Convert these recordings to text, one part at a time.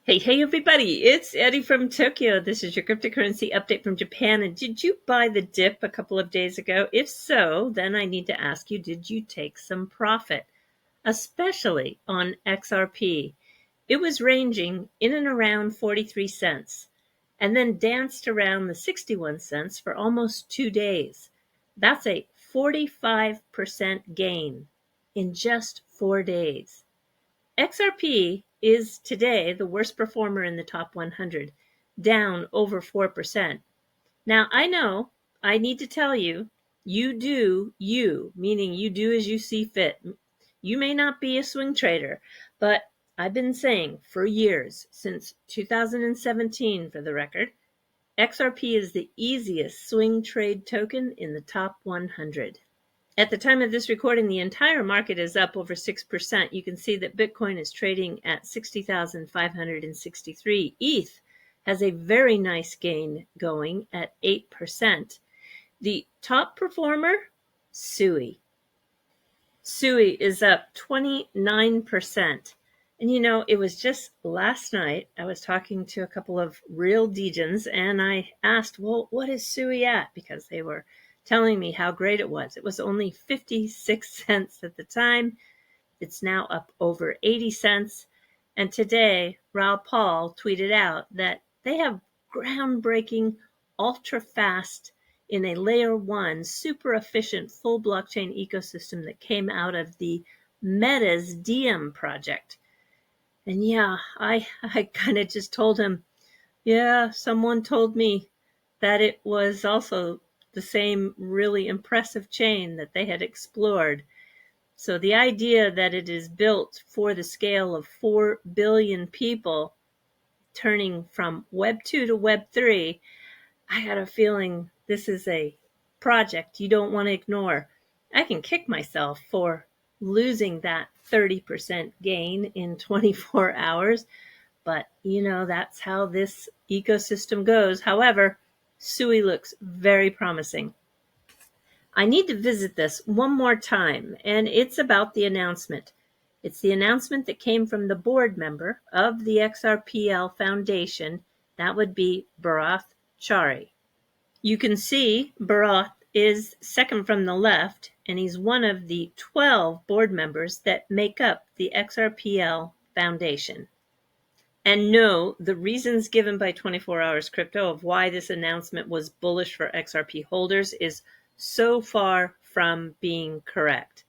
Hey everybody, it's Eddie from Tokyo. This is your cryptocurrency update from Japan. And did you buy the dip a couple of days ago? If so, then I need to ask you, did you take some profit, especially on XRP? It was ranging in and around 43 cents and then danced around the 61 cents for almost 2 days. That's a 45% gain in just 4 days. XRP is today the worst performer in the top 100, down over 4%. Now, I know I need to tell you, you do you, meaning you do as you see fit. You may not be a swing trader, but I've been saying for years, since 2017 for the record, XRP is the easiest swing trade token in the top 100. At the time of this recording, the entire market is up over 6%. You can see that Bitcoin is trading at 60,563. ETH has a very nice gain going at 8%. The top performer, SUI. SUI is up 29%. And you know, it was just last night, I was talking to a couple of real degens and I asked, well, what is SUI at? Because they were telling me how great it was. It was only 56 cents at the time. It's now up over 80 cents. And today, Raoul Pal tweeted out that they have groundbreaking, ultra-fast, in a layer one, super efficient, full blockchain ecosystem that came out of the Meta's Diem project. And yeah, I kind of just told him, yeah, someone told me that it was also the same really impressive chain that they had explored. So the idea that it is built for the scale of 4 billion people, turning from Web 2 to Web 3, I got a feeling this is a project you don't want to ignore. I can kick myself for losing that 30% gain in 24 hours, but you know, that's how this ecosystem goes. However, SUI looks very promising. I need to visit this one more time, and it's about the announcement. It's the announcement that came from the board member of the XRPL Foundation. That would be Bharath Chari. You can see Bharath is second from the left, and he's one of the 12 board members that make up the XRPL Foundation. And no, the reasons given by 24 Hours Crypto of why this announcement was bullish for XRP holders is so far from being correct.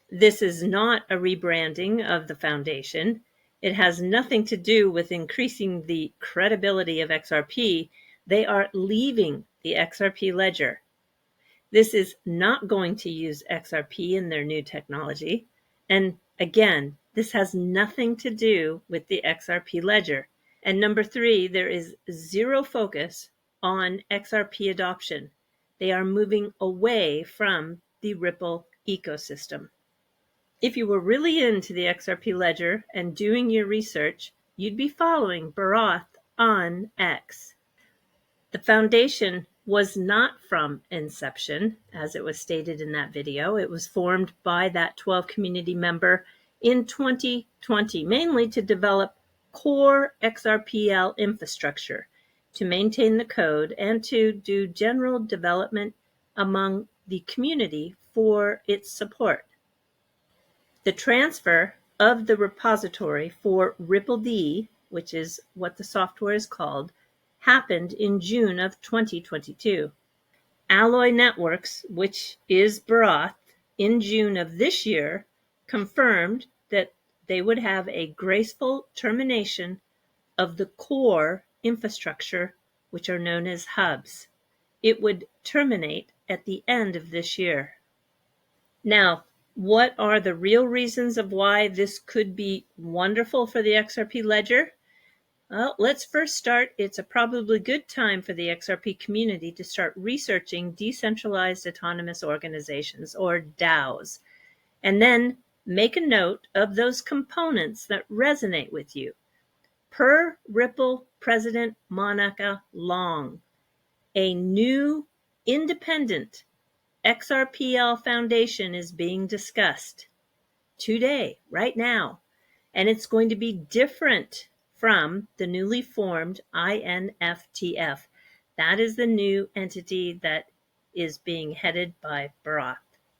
This is not a rebranding of the foundation. It has nothing to do with increasing the credibility of XRP. They are leaving the XRP ledger. This is not going to use XRP in their new technology. And again, this has nothing to do with the XRP ledger. And number three, there is zero focus on XRP adoption. They are moving away from the Ripple ecosystem. If you were really into the XRP ledger and doing your research, you'd be following Bharath on X. The foundation was not from inception, as it was stated in that video. It was formed by that 12 community member in 2020, mainly to develop core XRPL infrastructure, to maintain the code, and to do general development among the community for its support. The transfer of the repository for RippleD, which is what the software is called, happened in June of 2022. Alloy Networks, which is Bharath, in June of this year, confirmed that they would have a graceful termination of the core infrastructure, which are known as hubs. It would terminate at the end of this year. Now, what are the real reasons of why this could be wonderful for the XRP ledger? Well, let's first start. It's a probably good time for the XRP community to start researching decentralized autonomous organizations, or DAOs, and then make a note of those components that resonate with you. Per Ripple President Monica Long, a new independent XRPL Foundation is being discussed today, right now, and it's going to be different from the newly formed INFTF. That is the new entity that is being headed by Barack.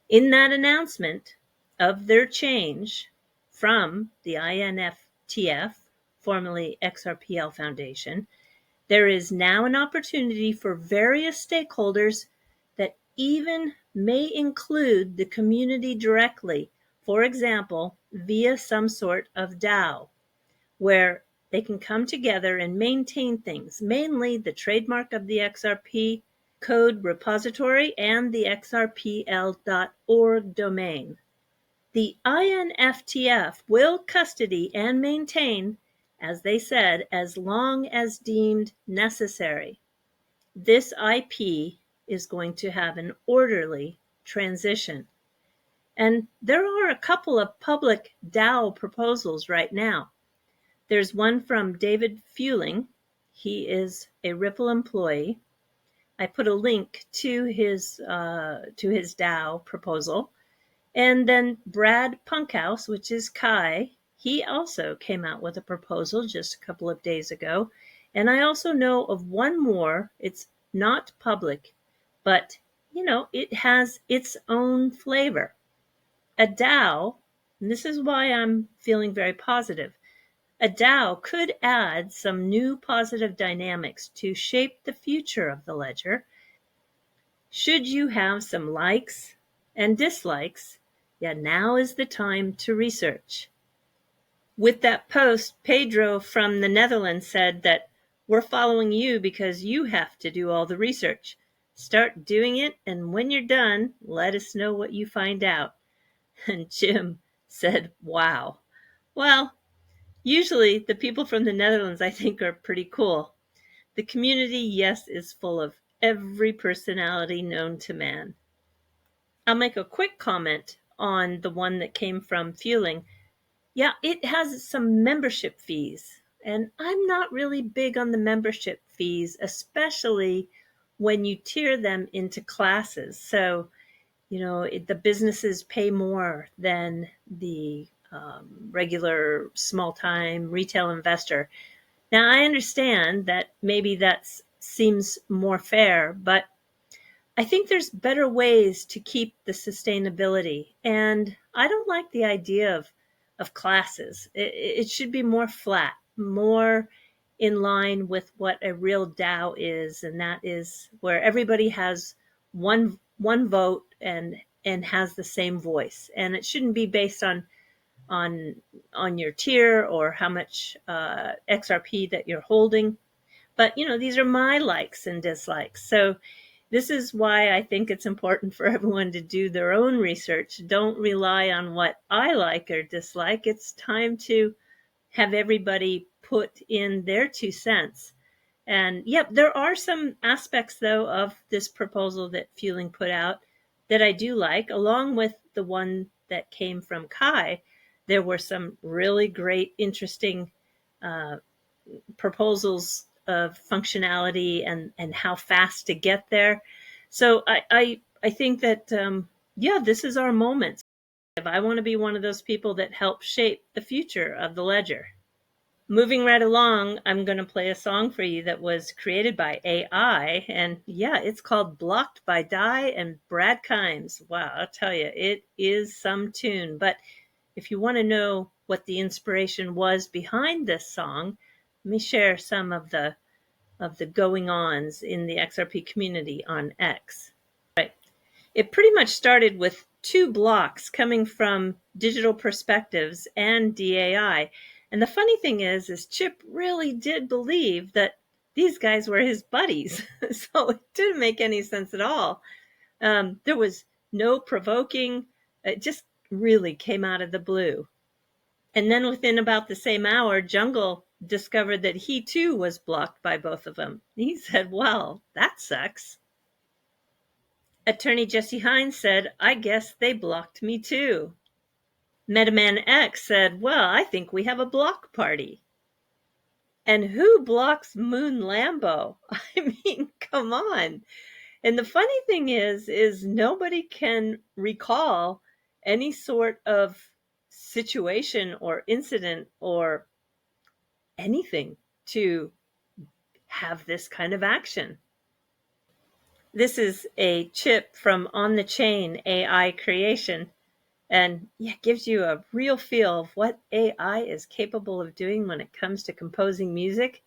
In that announcement of their change from the INFTF, formerly XRPL Foundation, there is now an opportunity for various stakeholders that even may include the community directly, for example, via some sort of DAO, where they can come together and maintain things, mainly the trademark of the XRP code repository and the xrpl.org domain. The INFTF will custody and maintain, as they said, as long as deemed necessary. This IP is going to have an orderly transition. And there are a couple of public DAO proposals right now. There's one from David Fueling. He is a Ripple employee. I put a link to his DAO proposal. And then Brad Punkhouse, which is Kai, he also came out with a proposal just a couple of days ago. And I also know of one more. It's not public, but it has its own flavor. A DAO, and this is why I'm feeling very positive. A DAO could add some new positive dynamics to shape the future of the ledger. Should you have some likes and dislikes, now is the time to research. With that post, Pedro from the Netherlands said that we're following you because you have to do all the research. Start doing it, and when you're done, let us know what you find out. And Jim said, wow. Well, usually the people from the Netherlands, I think, are pretty cool. The community, yes, is full of every personality known to man. I'll make a quick comment on the one that came from Fueling. Yeah, it has some membership fees, and I'm not really big on the membership fees, especially when you tier them into classes. So, the businesses pay more than the regular small-time retail investor. Now, I understand that maybe that seems more fair, but I think there's better ways to keep the sustainability. And I don't like the idea of classes. It should be more flat, more in line with what a real DAO is. And that is where everybody has one vote and has the same voice. And it shouldn't be based on your tier or how much XRP that you're holding. But, these are my likes and dislikes. So this is why I think it's important for everyone to do their own research. Don't rely on what I like or dislike. It's time to have everybody put in their 2 cents. And yep, there are some aspects, though, of this proposal that Fueling put out that I do like, along with the one that came from Kai. There were some really great, interesting proposals of functionality and how fast to get there. So I think that, this is our moment. If I want to be one of those people that help shape the future of the ledger. Moving right along, I'm going to play a song for you that was created by AI. And it's called Blocked by DAI and Brad Kimes. Wow, I'll tell you, it is some tune. But if you want to know what the inspiration was behind this song, let me share some of the going-ons in the XRP community on X. Right. It pretty much started with 2 blocks coming from Digital Perspectives and DAI. And the funny thing is Chip really did believe that these guys were his buddies. So it didn't make any sense at all. There was no provoking. It just really came out of the blue. And then within about the same hour, Jungle discovered that he too was blocked by both of them. He said, well, that sucks. Attorney Jesse Hines said, I guess they blocked me too. Metaman X said, well, I think we have a block party. And who blocks Moon Lambo? I mean, come on. And the funny thing is nobody can recall any sort of situation or incident or anything to have this kind of action. This is a chip from On the Chain AI creation, and yeah, gives you a real feel of what AI is capable of doing when it comes to composing music.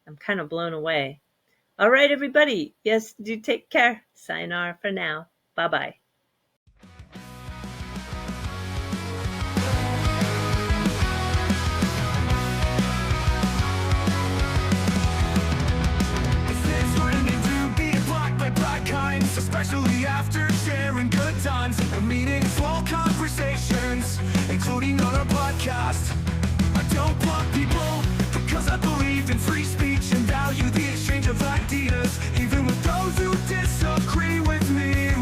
I'm kind of blown away. All right, everybody. Yes, do take care. Sayonara for now. Bye-bye. Especially after sharing good times and meaningful conversations, including on our podcast. I don't block people because I believe in free speech and value the exchange of ideas, even with those who disagree with me.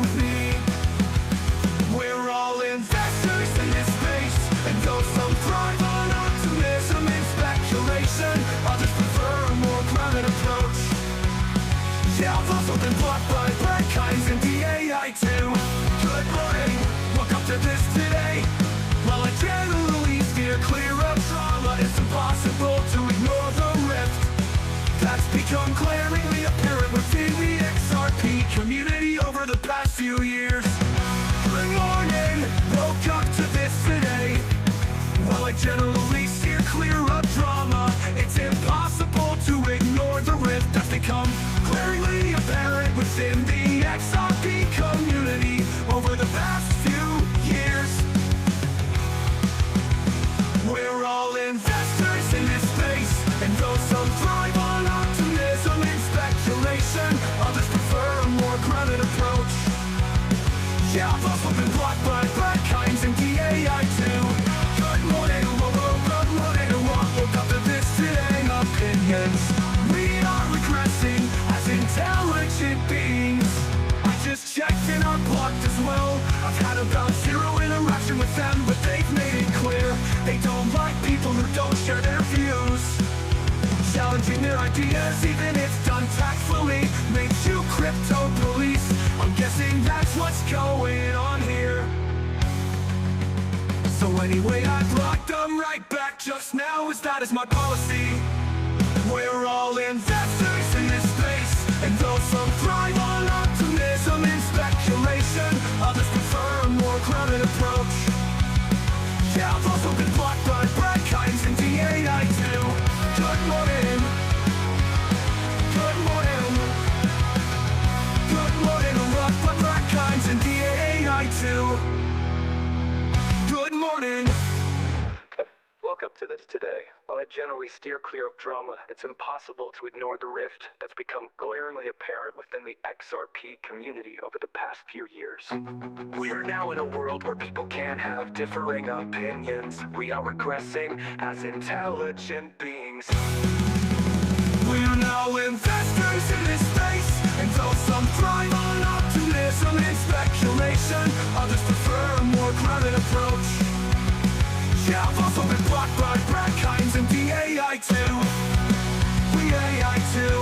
We're all investors in this space, and though some thrive on optimism and speculation, others prefer a more grounded approach. Yeah, I've also been blocked by bad kinds and DAI too. Good morning, welcome to this today. While I generally steer clear of drama, it's impossible to ignore the rift that's become glaringly apparent within the XRP community over the past few years. Good morning, woke up to this today. While I generally steer clear of drama, it's impossible to ignore the rift that's become glaringly apparent within the XRP community over the past few years. We're all investors in this space, and though some thrive on optimism and speculation, others prefer a more grounded approach. Yeah, I've also been blocked by bad kinds and DAI too. Good morning, good morning, woke up to this today. Opinions, we are regressing as intelligent beings. I just checked and are blocked as well. I've had about zero interaction with them, but they've made it clear they don't like people who don't share their views. Challenging their ideas, even if done tactfully, makes you crypto police. I'm guessing that's what's going on here. So anyway, I blocked them right back just now, as that is my policy. We're all investors in this space, and though some thrive on optimism and speculation, others prefer a more grounded approach. Yeah, I've also been blocked by bad kinds and DAI too. Good morning. Good morning. Good morning, blocked by bad kinds and DAI too. Good morning. Welcome to this today. While I generally steer clear of drama, it's impossible to ignore the rift that's become glaringly apparent within the XRP community over the past few years. We are now in a world where people can't have differing opinions. We are regressing as intelligent beings. We are now investors in this space, and though some thrive on optimism and speculation, others prefer a more grounded approach. Yeah, I've also been blocked by bad kinds and DAI too. We AI too.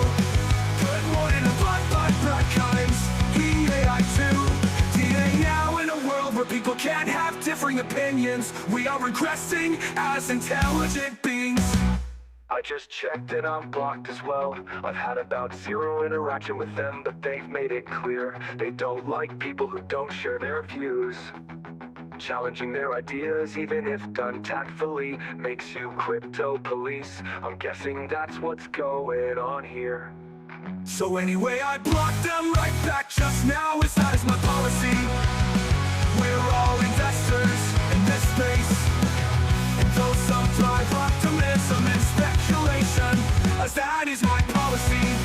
Good morning, I'm blocked by bad kinds. DAI too. DA now in a world where people can't have differing opinions. We are regressing as intelligent beings. I just checked and I'm blocked as well. I've had about zero interaction with them, but they've made it clear they don't like people who don't share their views. Challenging their ideas, even if done tactfully, makes you crypto police. I'm guessing that's what's going on here. So anyway, I blocked them right back just now, as that is my policy. We're all investors in this space, and though some thrive optimism and speculation, as that is my policy.